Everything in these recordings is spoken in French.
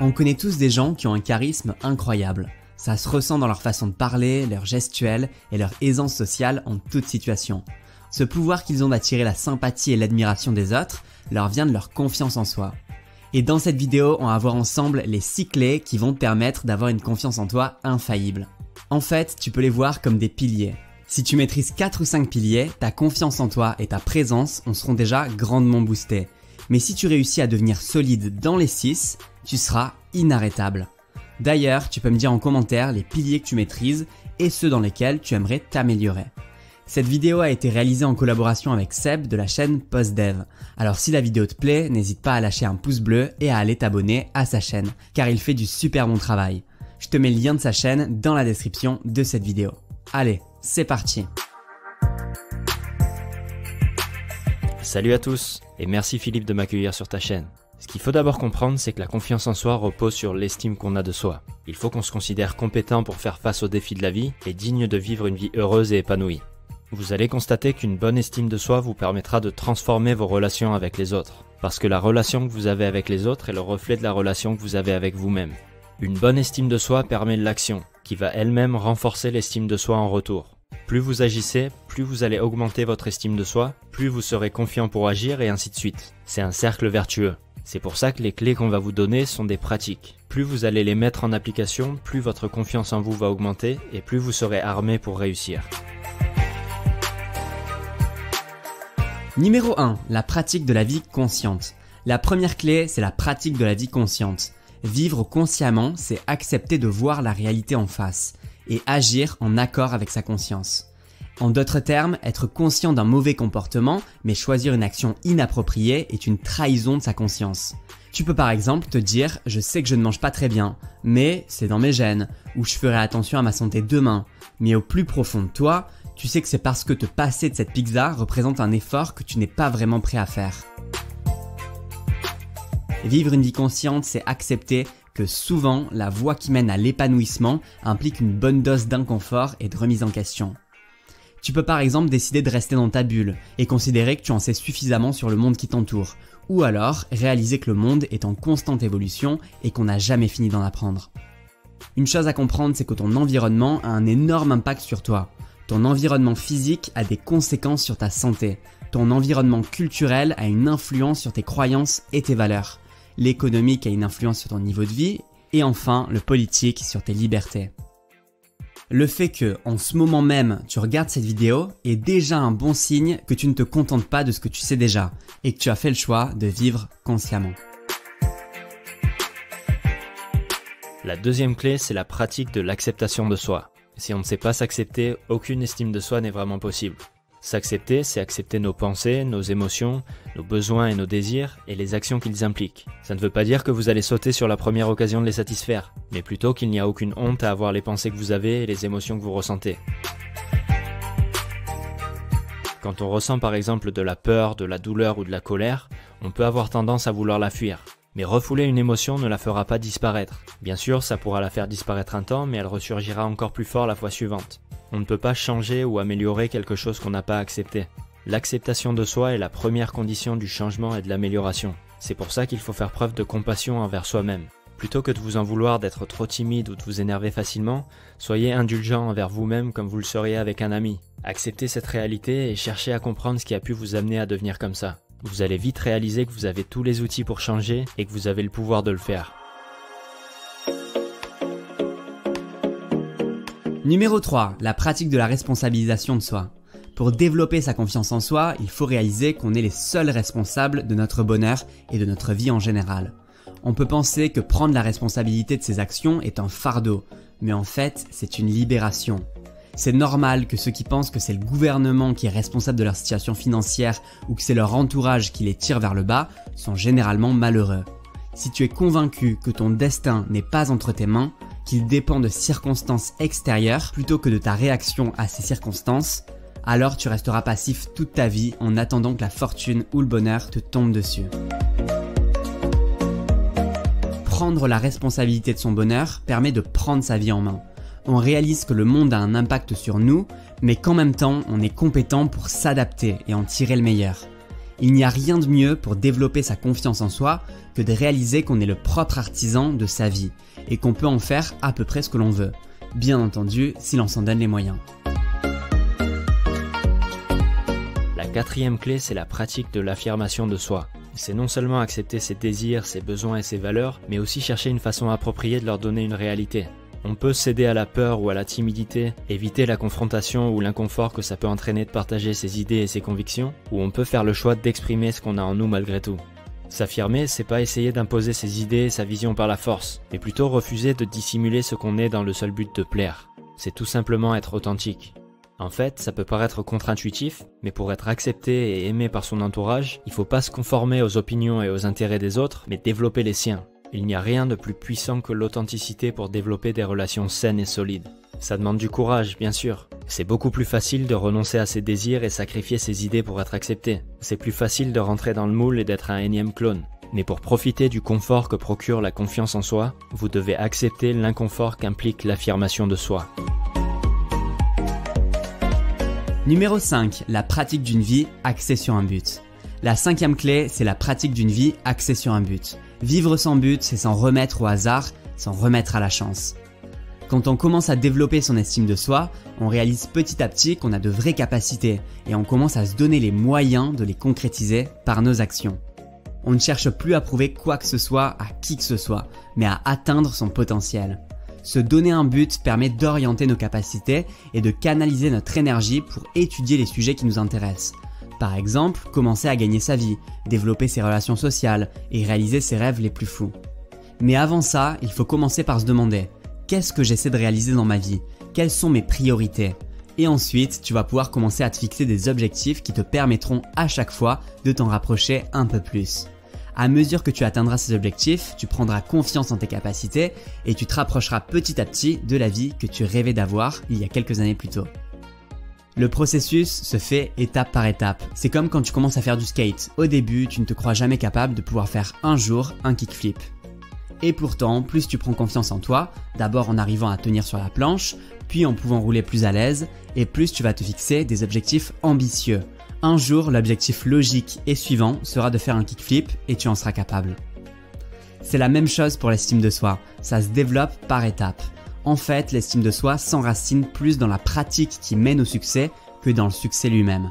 On connaît tous des gens qui ont un charisme incroyable. Ça se ressent dans leur façon de parler, leur gestuelle et leur aisance sociale en toute situation. Ce pouvoir qu'ils ont d'attirer la sympathie et l'admiration des autres leur vient de leur confiance en soi. Et dans cette vidéo, on va voir ensemble les 6 clés qui vont te permettre d'avoir une confiance en toi infaillible. En fait, tu peux les voir comme des piliers. Si tu maîtrises 4 ou 5 piliers, ta confiance en toi et ta présence seront déjà grandement boostées. Mais si tu réussis à devenir solide dans les 6, tu seras inarrêtable. D'ailleurs, tu peux me dire en commentaire les piliers que tu maîtrises et ceux dans lesquels tu aimerais t'améliorer. Cette vidéo a été réalisée en collaboration avec Seb de la chaîne PostDev. Alors si la vidéo te plaît, n'hésite pas à lâcher un pouce bleu et à aller t'abonner à sa chaîne, car il fait du super bon travail. Je te mets le lien de sa chaîne dans la description de cette vidéo. Allez, c'est parti! Salut à tous et merci Philippe de m'accueillir sur ta chaîne. Ce qu'il faut d'abord comprendre, c'est que la confiance en soi repose sur l'estime qu'on a de soi. Il faut qu'on se considère compétent pour faire face aux défis de la vie et digne de vivre une vie heureuse et épanouie. Vous allez constater qu'une bonne estime de soi vous permettra de transformer vos relations avec les autres, parce que la relation que vous avez avec les autres est le reflet de la relation que vous avez avec vous-même. Une bonne estime de soi permet l'action, qui va elle-même renforcer l'estime de soi en retour. Plus vous agissez, plus vous allez augmenter votre estime de soi, plus vous serez confiant pour agir et ainsi de suite. C'est un cercle vertueux. C'est pour ça que les clés qu'on va vous donner sont des pratiques. Plus vous allez les mettre en application, plus votre confiance en vous va augmenter et plus vous serez armé pour réussir. Numéro 1, la pratique de la vie consciente. La première clé, c'est la pratique de la vie consciente. Vivre consciemment, c'est accepter de voir la réalité en face et agir en accord avec sa conscience. En d'autres termes, être conscient d'un mauvais comportement, mais choisir une action inappropriée est une trahison de sa conscience. Tu peux par exemple te dire « je sais que je ne mange pas très bien, mais c'est dans mes gènes » ou « je ferai attention à ma santé demain ». Mais au plus profond de toi, tu sais que c'est parce que te passer de cette pizza représente un effort que tu n'es pas vraiment prêt à faire. Vivre une vie consciente, c'est accepter que souvent, la voie qui mène à l'épanouissement implique une bonne dose d'inconfort et de remise en question. Tu peux par exemple décider de rester dans ta bulle et considérer que tu en sais suffisamment sur le monde qui t'entoure, ou alors réaliser que le monde est en constante évolution et qu'on n'a jamais fini d'en apprendre. Une chose à comprendre, c'est que ton environnement a un énorme impact sur toi. Ton environnement physique a des conséquences sur ta santé. Ton environnement culturel a une influence sur tes croyances et tes valeurs. L'économique a une influence sur ton niveau de vie. Et enfin, le politique sur tes libertés. Le fait que, en ce moment même, tu regardes cette vidéo est déjà un bon signe que tu ne te contentes pas de ce que tu sais déjà et que tu as fait le choix de vivre consciemment. La deuxième clé, c'est la pratique de l'acceptation de soi. Si on ne sait pas s'accepter, aucune estime de soi n'est vraiment possible. S'accepter, c'est accepter nos pensées, nos émotions, nos besoins et nos désirs et les actions qu'ils impliquent. Ça ne veut pas dire que vous allez sauter sur la première occasion de les satisfaire, mais plutôt qu'il n'y a aucune honte à avoir les pensées que vous avez et les émotions que vous ressentez. Quand on ressent par exemple de la peur, de la douleur ou de la colère, on peut avoir tendance à vouloir la fuir. Mais refouler une émotion ne la fera pas disparaître. Bien sûr, ça pourra la faire disparaître un temps, mais elle ressurgira encore plus fort la fois suivante. On ne peut pas changer ou améliorer quelque chose qu'on n'a pas accepté. L'acceptation de soi est la première condition du changement et de l'amélioration. C'est pour ça qu'il faut faire preuve de compassion envers soi-même. Plutôt que de vous en vouloir d'être trop timide ou de vous énerver facilement, soyez indulgent envers vous-même comme vous le seriez avec un ami. Acceptez cette réalité et cherchez à comprendre ce qui a pu vous amener à devenir comme ça. Vous allez vite réaliser que vous avez tous les outils pour changer et que vous avez le pouvoir de le faire. Numéro 3, la pratique de la responsabilisation de soi. Pour développer sa confiance en soi, il faut réaliser qu'on est les seuls responsables de notre bonheur et de notre vie en général. On peut penser que prendre la responsabilité de ses actions est un fardeau, mais en fait, c'est une libération. C'est normal que ceux qui pensent que c'est le gouvernement qui est responsable de leur situation financière ou que c'est leur entourage qui les tire vers le bas sont généralement malheureux. Si tu es convaincu que ton destin n'est pas entre tes mains, qu'il dépend de circonstances extérieures plutôt que de ta réaction à ces circonstances, alors tu resteras passif toute ta vie en attendant que la fortune ou le bonheur te tombe dessus. Prendre la responsabilité de son bonheur permet de prendre sa vie en main. On réalise que le monde a un impact sur nous, mais qu'en même temps, on est compétent pour s'adapter et en tirer le meilleur. Il n'y a rien de mieux pour développer sa confiance en soi que de réaliser qu'on est le propre artisan de sa vie et qu'on peut en faire à peu près ce que l'on veut. Bien entendu, si l'on s'en donne les moyens. La quatrième clé, c'est la pratique de l'affirmation de soi. C'est non seulement accepter ses désirs, ses besoins et ses valeurs, mais aussi chercher une façon appropriée de leur donner une réalité. On peut céder à la peur ou à la timidité, éviter la confrontation ou l'inconfort que ça peut entraîner de partager ses idées et ses convictions, ou on peut faire le choix d'exprimer ce qu'on a en nous malgré tout. S'affirmer, c'est pas essayer d'imposer ses idées et sa vision par la force, mais plutôt refuser de dissimuler ce qu'on est dans le seul but de plaire. C'est tout simplement être authentique. En fait, ça peut paraître contre-intuitif, mais pour être accepté et aimé par son entourage, il faut pas se conformer aux opinions et aux intérêts des autres, mais développer les siens. Il n'y a rien de plus puissant que l'authenticité pour développer des relations saines et solides. Ça demande du courage, bien sûr. C'est beaucoup plus facile de renoncer à ses désirs et sacrifier ses idées pour être accepté. C'est plus facile de rentrer dans le moule et d'être un énième clone. Mais pour profiter du confort que procure la confiance en soi, vous devez accepter l'inconfort qu'implique l'affirmation de soi. Numéro 5. La pratique d'une vie axée sur un but. La cinquième clé, c'est la pratique d'une vie axée sur un but. Vivre sans but, c'est s'en remettre au hasard, s'en remettre à la chance. Quand on commence à développer son estime de soi, on réalise petit à petit qu'on a de vraies capacités et on commence à se donner les moyens de les concrétiser par nos actions. On ne cherche plus à prouver quoi que ce soit à qui que ce soit, mais à atteindre son potentiel. Se donner un but permet d'orienter nos capacités et de canaliser notre énergie pour étudier les sujets qui nous intéressent. Par exemple, commencer à gagner sa vie, développer ses relations sociales et réaliser ses rêves les plus fous. Mais avant ça, il faut commencer par se demander « Qu'est-ce que j'essaie de réaliser dans ma vie ? Quelles sont mes priorités ?» Et ensuite, tu vas pouvoir commencer à te fixer des objectifs qui te permettront à chaque fois de t'en rapprocher un peu plus. À mesure que tu atteindras ces objectifs, tu prendras confiance en tes capacités et tu te rapprocheras petit à petit de la vie que tu rêvais d'avoir il y a quelques années plus tôt. Le processus se fait étape par étape. C'est comme quand tu commences à faire du skate. Au début, tu ne te crois jamais capable de pouvoir faire un jour un kickflip. Et pourtant, plus tu prends confiance en toi, d'abord en arrivant à tenir sur la planche, puis en pouvant rouler plus à l'aise, et plus tu vas te fixer des objectifs ambitieux. Un jour, l'objectif logique et suivant sera de faire un kickflip et tu en seras capable. C'est la même chose pour l'estime de soi, ça se développe par étapes. En fait, l'estime de soi s'enracine plus dans la pratique qui mène au succès que dans le succès lui-même.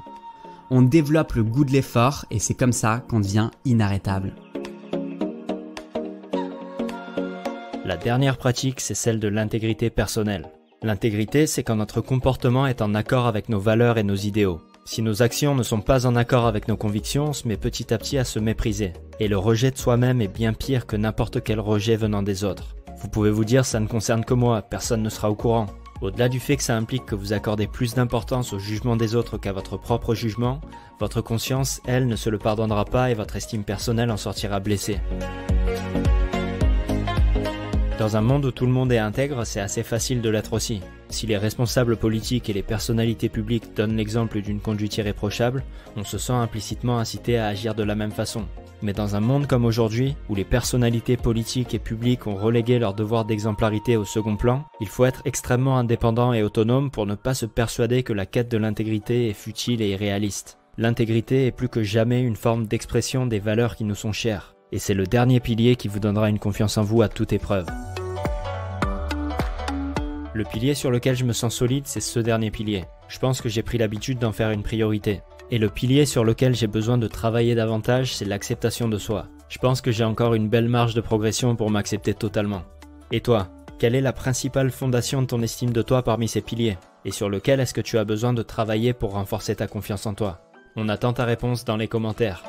On développe le goût de l'effort et c'est comme ça qu'on devient inarrêtable. La dernière pratique, c'est celle de l'intégrité personnelle. L'intégrité, c'est quand notre comportement est en accord avec nos valeurs et nos idéaux. Si nos actions ne sont pas en accord avec nos convictions, on se met petit à petit à se mépriser. Et le rejet de soi-même est bien pire que n'importe quel rejet venant des autres. Vous pouvez vous dire ça ne concerne que moi, personne ne sera au courant. Au-delà du fait que ça implique que vous accordez plus d'importance au jugement des autres qu'à votre propre jugement, votre conscience, elle, ne se le pardonnera pas et votre estime personnelle en sortira blessée. Dans un monde où tout le monde est intègre, c'est assez facile de l'être aussi. Si les responsables politiques et les personnalités publiques donnent l'exemple d'une conduite irréprochable, on se sent implicitement incité à agir de la même façon. Mais dans un monde comme aujourd'hui, où les personnalités politiques et publiques ont relégué leur devoir d'exemplarité au second plan, il faut être extrêmement indépendant et autonome pour ne pas se persuader que la quête de l'intégrité est futile et irréaliste. L'intégrité est plus que jamais une forme d'expression des valeurs qui nous sont chères. Et c'est le dernier pilier qui vous donnera une confiance en vous à toute épreuve. Le pilier sur lequel je me sens solide, c'est ce dernier pilier. Je pense que j'ai pris l'habitude d'en faire une priorité. Et le pilier sur lequel j'ai besoin de travailler davantage, c'est l'acceptation de soi. Je pense que j'ai encore une belle marge de progression pour m'accepter totalement. Et toi, quelle est la principale fondation de ton estime de toi parmi ces piliers? Et sur lequel est-ce que tu as besoin de travailler pour renforcer ta confiance en toi? On attend ta réponse dans les commentaires.